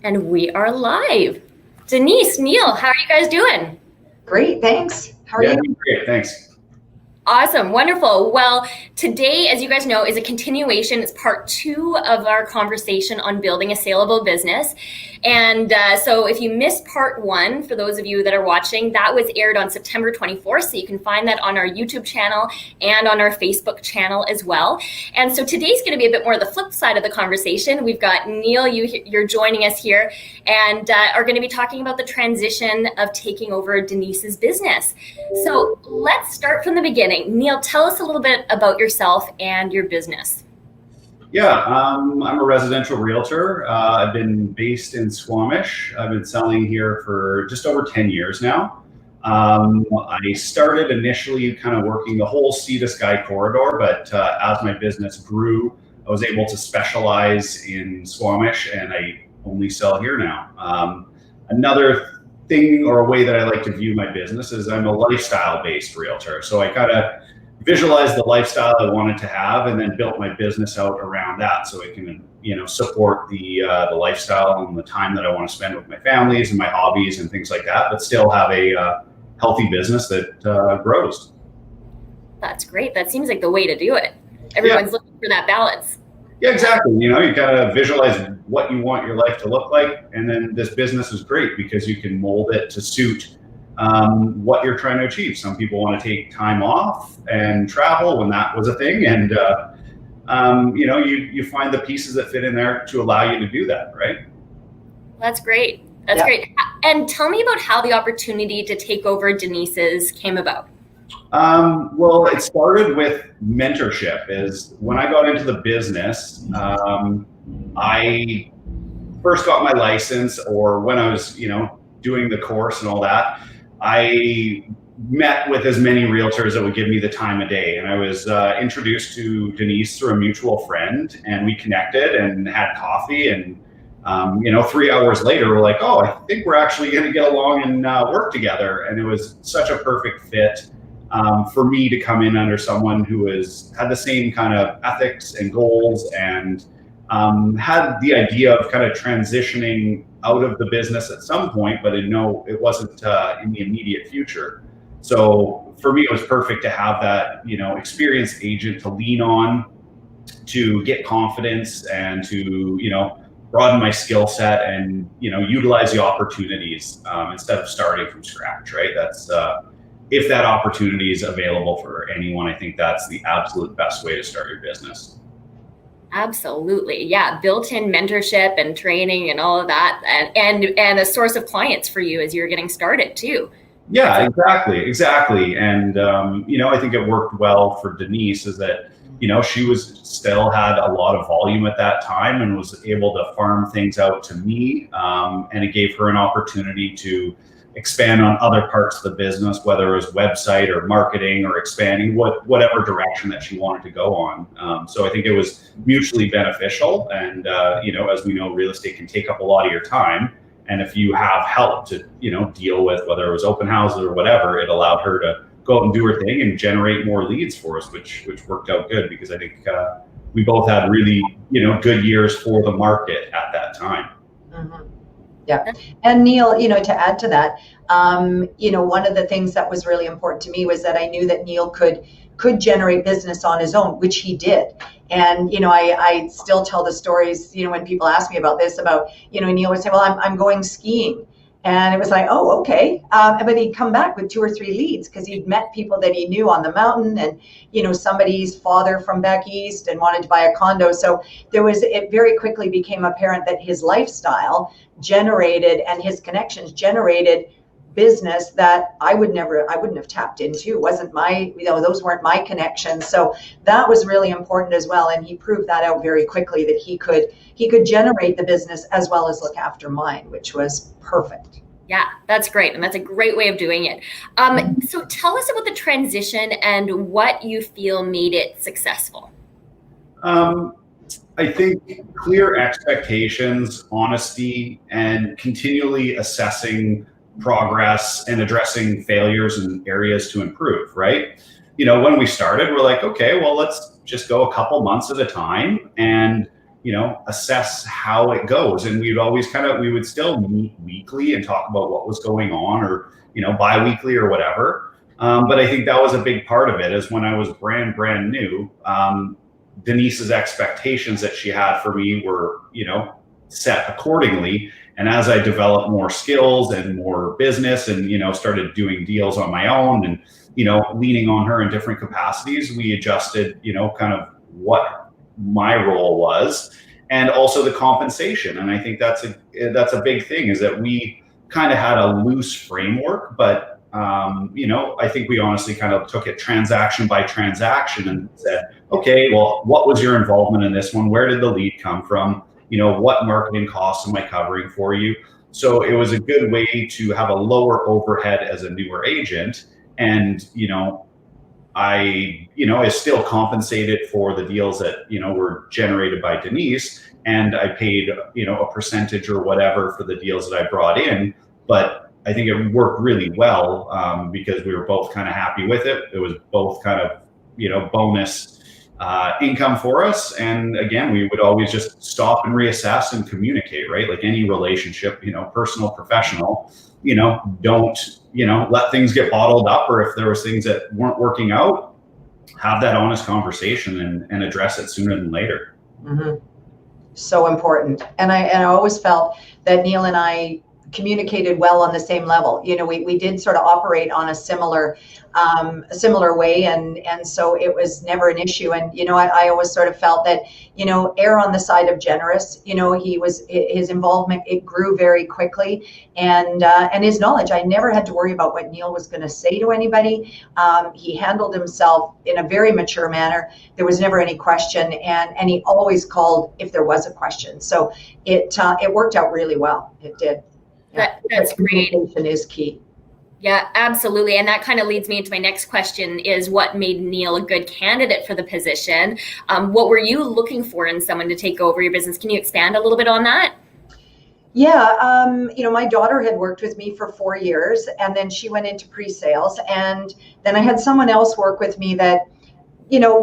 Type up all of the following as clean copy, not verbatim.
And we are live. Denise, Neal, how are you guys doing? Great, thanks. How are Yeah, you? great, thanks. Awesome, wonderful. Well, today, as you guys know, is a continuation. It's part 2 of our conversation on building a saleable business. And so if you missed part 1, for those of you that are watching, that was aired on September 24th. So you can find that on our YouTube channel and on our Facebook channel as well. And so today's going to be a bit more of the flip side of the conversation. We've got Neal, you're joining us here, and are going to be talking about the transition of taking over Denise's business. So let's start from the beginning. Neal, tell us a little bit about yourself and your business. Yeah, I'm a residential realtor. I've been based in Squamish. I've been selling here for just over 10 years now. I started initially kind of working the whole Sea to Sky corridor, but as my business grew, I was able to specialize in Squamish, and I only sell here now. Another thing or a way that I like to view my business is I'm a lifestyle-based realtor. So I kind of visualized the lifestyle I wanted to have, and then built my business out around that, so it can, support the lifestyle and the time that I want to spend with my families and my hobbies and things like that, but still have a healthy business that grows. That's great. That seems like the way to do it. Everyone's looking for that balance. Yeah, exactly. You kind of visualize what you want your life to look like, and then this business is great because you can mold it to suit what you're trying to achieve. Some people want to take time off and travel when that was a thing, and you find the pieces that fit in there to allow you to do that, right? That's great. That's great. And tell me about how the opportunity to take over Denise's came about. Well, it started with mentorship. Is when I got into the business, I first got my license, or when I was, doing the course and all that, I met with as many realtors that would give me the time of day. And I was introduced to Denise through a mutual friend, and we connected and had coffee. And 3 hours later, we're like, oh, I think we're actually going to get along and work together. And it was such a perfect fit. For me to come in under someone who had the same kind of ethics and goals, and had the idea of kind of transitioning out of the business at some point, but it wasn't in the immediate future. So for me, it was perfect to have that, experienced agent to lean on, to get confidence, and to, broaden my skill set, and, utilize the opportunities instead of starting from scratch, right? That's, if that opportunity is available for anyone, I think that's the absolute best way to start your business. Absolutely. Yeah. Built-in mentorship and training and all of that, and a source of clients for you as you're getting started too. Yeah, exactly. And, I think it worked well for Denise, is that, she still had a lot of volume at that time, and was able to farm things out to me. And it gave her an opportunity to expand on other parts of the business, whether it was website or marketing, or expanding whatever direction that she wanted to go on. So I think it was mutually beneficial. And, as we know, real estate can take up a lot of your time. And if you have help to, deal with, whether it was open houses or whatever, it allowed her to go out and do her thing and generate more leads for us, which worked out good, because I think we both had really, good years for the market at that time. Mm-hmm. Yeah. And Neal, to add to that, one of the things that was really important to me was that I knew that Neal could generate business on his own, which he did. And, I still tell the stories, when people ask me about this, about, Neal would say, well, I'm going skiing. And it was like, oh, okay. But he'd come back with 2 or 3 leads, because he'd met people that he knew on the mountain, and, somebody's father from back east and wanted to buy a condo. So it very quickly became apparent that his lifestyle generated, and his connections generated, business that I wouldn't have tapped into. Wasn't my, those weren't my connections. So that was really important as well. And he proved that out very quickly, that he could generate the business as well as look after mine, which was perfect. Yeah, that's great. And that's a great way of doing it. So tell us about the transition and what you feel made it successful. I think clear expectations, honesty, and continually assessing progress and addressing failures and areas to improve, right? When we started, we're like, okay, well, let's just go a couple months at a time and, assess how it goes. And we would still meet weekly and talk about what was going on, or, bi-weekly or whatever. But I think that was a big part of it, is when I was brand new, Denise's expectations that she had for me were, set accordingly. And as I developed more skills and more business and, started doing deals on my own and, leaning on her in different capacities, we adjusted, kind of what my role was, and also the compensation. And I think that's a big thing, is that we kind of had a loose framework, but I think we honestly kind of took it transaction by transaction and said, okay, well, what was your involvement in this one? Where did the lead come from? What marketing costs am I covering for you? So it was a good way to have a lower overhead as a newer agent. And, I still compensated for the deals that, were generated by Denise, and I paid, a percentage or whatever for the deals that I brought in. But I think it worked really well, because we were both kind of happy with it. It was both kind of, bonus income for us. And again, we would always just stop and reassess and communicate, right? Like any relationship, personal, professional, don't, let things get bottled up, or if there was things that weren't working out, have that honest conversation and address it sooner than later. Mm-hmm. So important. And I always felt that Neal and I communicated well on the same level. We did sort of operate on a similar way, and so it was never an issue. And I always sort of felt that err on the side of generous. His involvement, it grew very quickly, and his knowledge. I never had to worry about what Neal was going to say to anybody. He handled himself in a very mature manner. There was never any question, and he always called if there was a question. So it worked out really well. It did. That's great. Communication is key. Yeah, absolutely. And that kind of leads me into my next question, is what made Neal a good candidate for the position? What were you looking for in someone to take over your business? Can you expand a little bit on that? Yeah, my daughter had worked with me for 4 years, and then she went into pre-sales, and then I had someone else work with me that,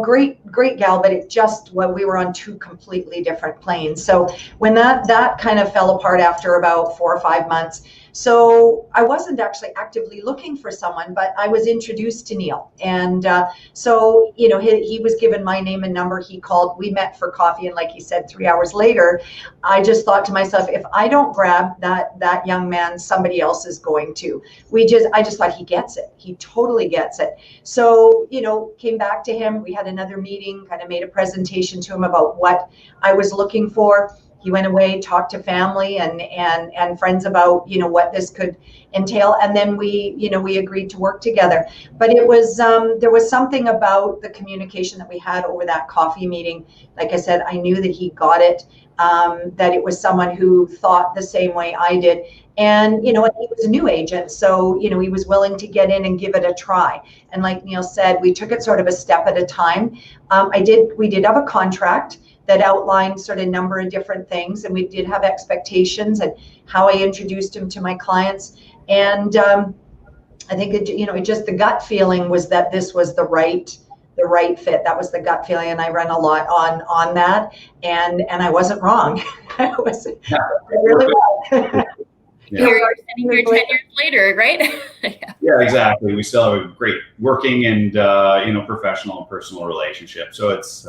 great gal, but we were on two completely different planes. So when that kind of fell apart after about 4 or 5 months, so I wasn't actually actively looking for someone, but I was introduced to Neal. And so, he was given my name and number. He called, we met for coffee. And like he said, 3 hours later, I just thought to myself, if I don't grab that young man, somebody else is going to. I just thought he gets it. He totally gets it. So, came back to him. We had another meeting, kind of made a presentation to him about what I was looking for. He went away, talked to family and friends about, what this could entail. And then we agreed to work together. But it was, there was something about the communication that we had over that coffee meeting. Like I said, I knew that he got it, that it was someone who thought the same way I did. And, he was a new agent. So, he was willing to get in and give it a try. And like Neal said, we took it sort of a step at a time. We did have a contract that outlined sort of a number of different things, and we did have expectations and how I introduced him to my clients. And I think just the gut feeling was that this was the right fit. That was the gut feeling, and I ran a lot on that, and I wasn't wrong. I really was. Yeah. You're sitting here 10 years later, right? Yeah, exactly. We still have a great working and professional and personal relationship. So it's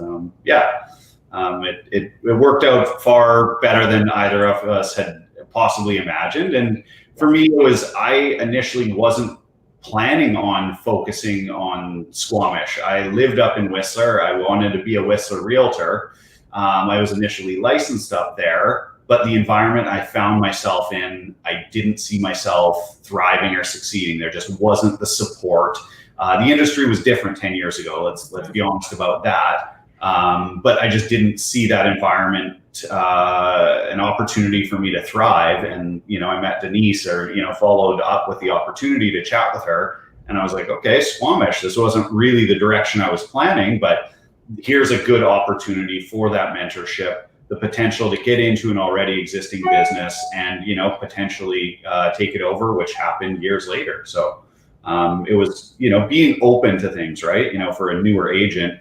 it worked out far better than either of us had possibly imagined. And for me, I initially wasn't planning on focusing on Squamish. I lived up in Whistler. I wanted to be a Whistler realtor. I was initially licensed up there, but the environment I found myself in, I didn't see myself thriving or succeeding. There just wasn't the support. The industry was different 10 years ago. Let's be honest about that. But I just didn't see that environment, an opportunity for me to thrive. And, I met Denise, or, followed up with the opportunity to chat with her. And I was like, okay, Squamish, this wasn't really the direction I was planning, but here's a good opportunity for that mentorship, the potential to get into an already existing business and, potentially take it over, which happened years later. So it was, being open to things, right? For a newer agent,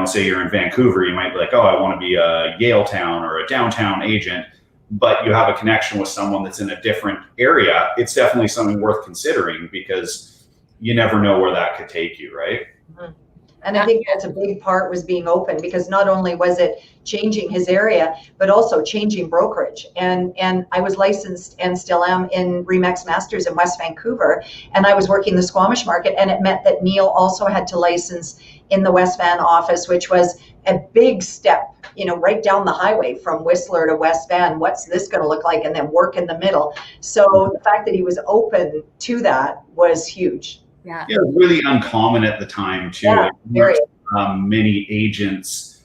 say you're in Vancouver, you might be like, oh, I want to be a Yaletown or a downtown agent, but you have a connection with someone that's in a different area. It's definitely something worth considering, because you never know where that could take you, right? Mm-hmm. And I think that's a big part, was being open, because not only was it changing his area, but also changing brokerage. And I was licensed, and still am, in Remax Masters in West Vancouver, and I was working the Squamish market, and it meant that Neal also had to license in the West Van office, which was a big step, right down the highway from Whistler to West Van. What's this going to look like? And then work in the middle. So the fact that he was open to that was huge. Yeah, it was really uncommon at the time too. Yeah, very. Many agents,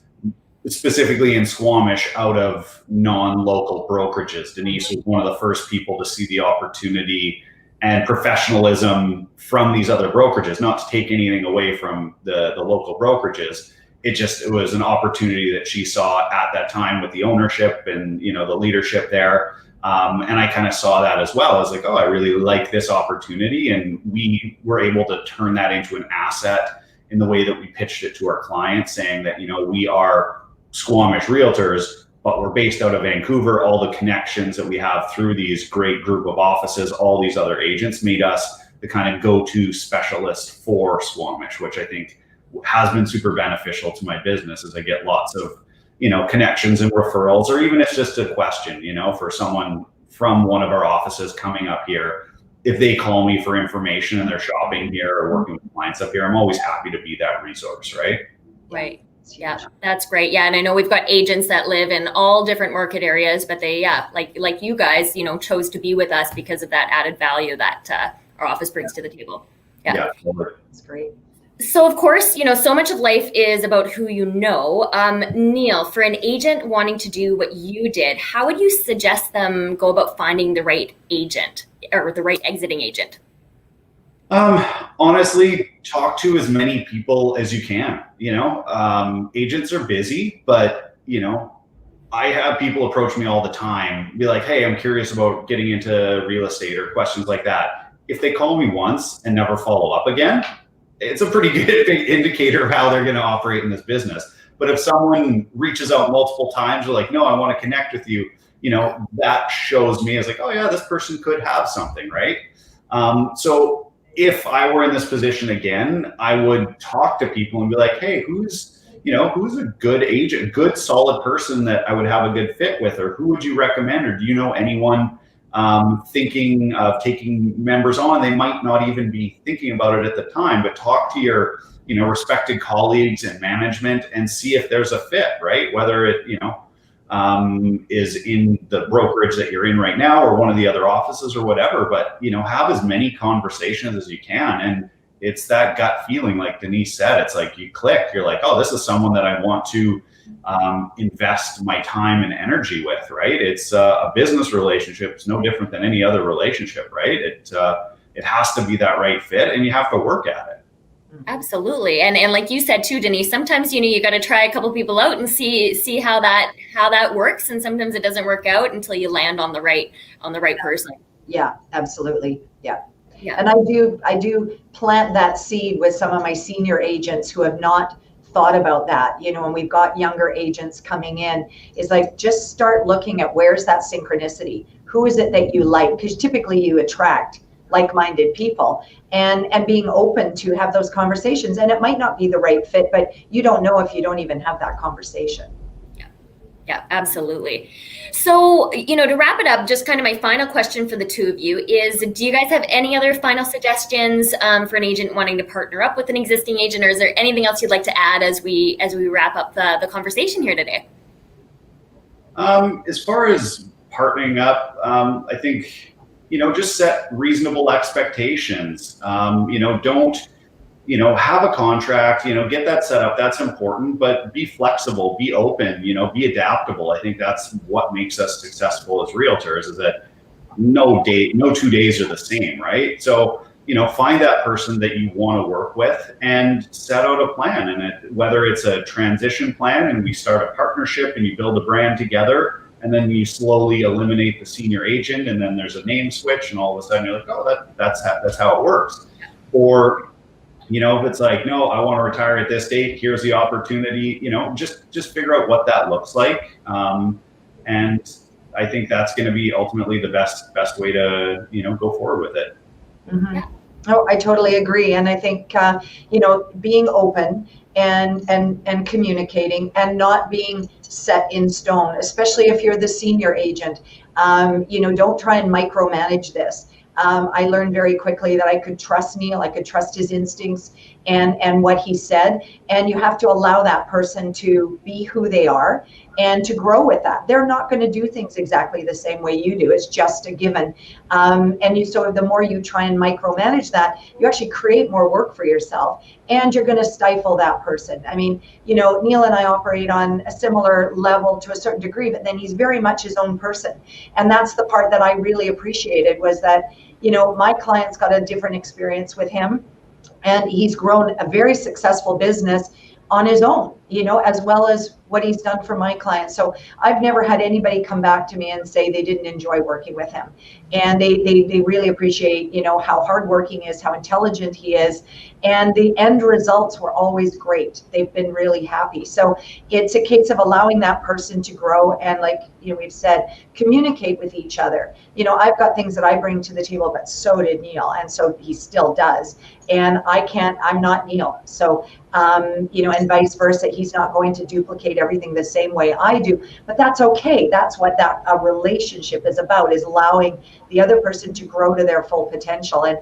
specifically in Squamish, out of non-local brokerages. Denise was one of the first people to see the opportunity and professionalism from these other brokerages. Not to take anything away from the local brokerages, it was an opportunity that she saw at that time with the ownership and the leadership there. And I kind of saw that as well. I was like, oh, I really like this opportunity. And we were able to turn that into an asset in the way that we pitched it to our clients, saying that, we are Squamish realtors, but we're based out of Vancouver. All the connections that we have through these great group of offices, all these other agents, made us the kind of go-to specialist for Squamish, which I think has been super beneficial to my business, as I get lots of connections and referrals, or even if it's just a question, for someone from one of our offices coming up here. If they call me for information and they're shopping here or working with clients up here, I'm always happy to be that resource, right? Right. Yeah, that's great. Yeah, and I know we've got agents that live in all different market areas, but they, like you guys, chose to be with us because of that added value that our office brings to the table. Yeah, that's great. So of course, so much of life is about who you know. Neal, for an agent wanting to do what you did, how would you suggest them go about finding the right agent or the right exiting agent? Honestly, talk to as many people as you can. Agents are busy, but I have people approach me all the time, be like, hey, I'm curious about getting into real estate or questions like that. If they call me once and never follow up again, it's a pretty good indicator of how they're going to operate in this business. But if someone reaches out multiple times, or like, no, I want to connect with you, that shows me as like, oh yeah, this person could have something, right? So if I were in this position again, I would talk to people and be like, hey, who's a good agent, good solid person that I would have a good fit with, or who would you recommend, or do you know anyone thinking of taking members on? They might not even be thinking about it at the time, but talk to your respected colleagues and management and see if there's a fit, right? Whether it is in the brokerage that you're in right now or one of the other offices or whatever, but have as many conversations as you can. And it's that gut feeling, like Denise said, it's like you click, you're like, oh, this is someone that I want to invest my time and energy with, right? It's a business relationship. It's no different than any other relationship, right? It has to be that right fit, and you have to work at it. Absolutely. And like you said too, Denise, sometimes, you got to try a couple people out and see how that works. And sometimes it doesn't work out until you land on the right person. Yeah, absolutely. Yeah. Yeah. And I do plant that seed with some of my senior agents who have not thought about that, when we've got younger agents coming in, is like, just start looking at where's that synchronicity. Who is it that you like? Because typically you attract like-minded people, and being open to have those conversations. And it might not be the right fit, but you don't know if you don't even have that conversation. Yeah, absolutely. So, to wrap it up, just kind of my final question for the two of you is, do you guys have any other final suggestions for an agent wanting to partner up with an existing agent, or is there anything else you'd like to add as we wrap up the conversation here today? As far as partnering up, I think, just set reasonable expectations. Don't have a contract, get that set up. That's important, but be flexible, be open, be adaptable. I think that's what makes us successful as realtors, is that no 2 days are the same, right? So, find that person that you want to work with and set out a plan. And whether it's a transition plan and we start a partnership and you build a brand together, and then you slowly eliminate the senior agent, and then there's a name switch, and all of a sudden you're like, oh, that's how it works. Or if it's like, no, I want to retire at this date, here's the opportunity, just figure out what that looks like. And I think that's going to be ultimately the best way to, go forward with it. Mm-hmm. Yeah. Oh, I totally agree. And I think, being open and communicating and not being set in stone, especially if you're the senior agent, don't try and micromanage this. I learned very quickly that I could trust Neal, I could trust his instincts and what he said. And you have to allow that person to be who they are and to grow with that. They're not going to do things exactly the same way you do. It's just a given. So the more you try and micromanage that, you actually create more work for yourself and you're going to stifle that person. I mean, Neal and I operate on a similar level to a certain degree, but then he's very much his own person. And that's the part that I really appreciated was that, my clients got a different experience with him. And he's grown a very successful business on his own, as well as what he's done for my clients. So I've never had anybody come back to me and say they didn't enjoy working with him. And they really appreciate, how hardworking he is, how intelligent he is. And the end results were always great. They've been really happy. So it's a case of allowing that person to grow and, like, we've said, communicate with each other. I've got things that I bring to the table, but so did Neal. And so he still does. And I'm not Neal. So, and vice versa. He's not going to duplicate everything the same way I do, but that's okay. That's what a relationship is about, is allowing the other person to grow to their full potential. And,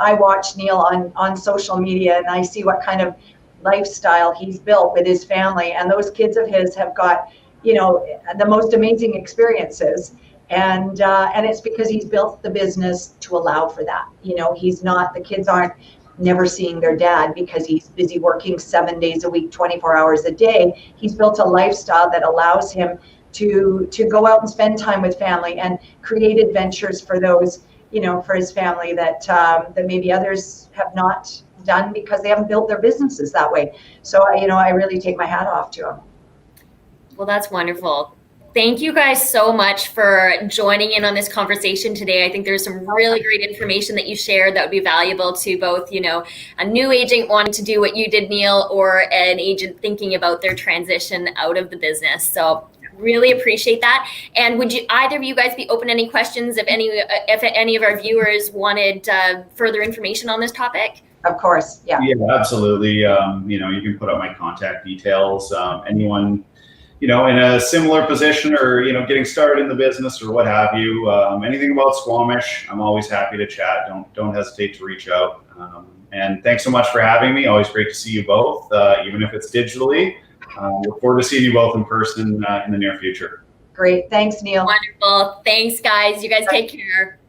I watch Neal on social media and I see what kind of lifestyle he's built with his family. And those kids of his have got, the most amazing experiences. And it's because he's built the business to allow for that. The kids aren't never seeing their dad because he's busy working 7 days a week, 24 hours a day. He's built a lifestyle that allows him to go out and spend time with family and create adventures for those, for his family that maybe others have not done because they haven't built their businesses that way. So, I really take my hat off to him. Well, that's wonderful. Thank you guys so much for joining in on this conversation today. I think there's some really great information that you shared that would be valuable to both, a new agent wanting to do what you did, Neal, or an agent thinking about their transition out of the business. So really appreciate that. And would either of you guys be open to any questions if any of our viewers wanted further information on this topic? Of course, yeah. Yeah, absolutely. You can put up my contact details. Anyone in a similar position or, getting started in the business or what have you, anything about Squamish, I'm always happy to chat. Don't hesitate to reach out. And thanks so much for having me. Always great to see you both, even if it's digitally. Look forward to seeing you both in person in the near future. Great. Thanks, Neal. Wonderful. Thanks, guys. You guys take care.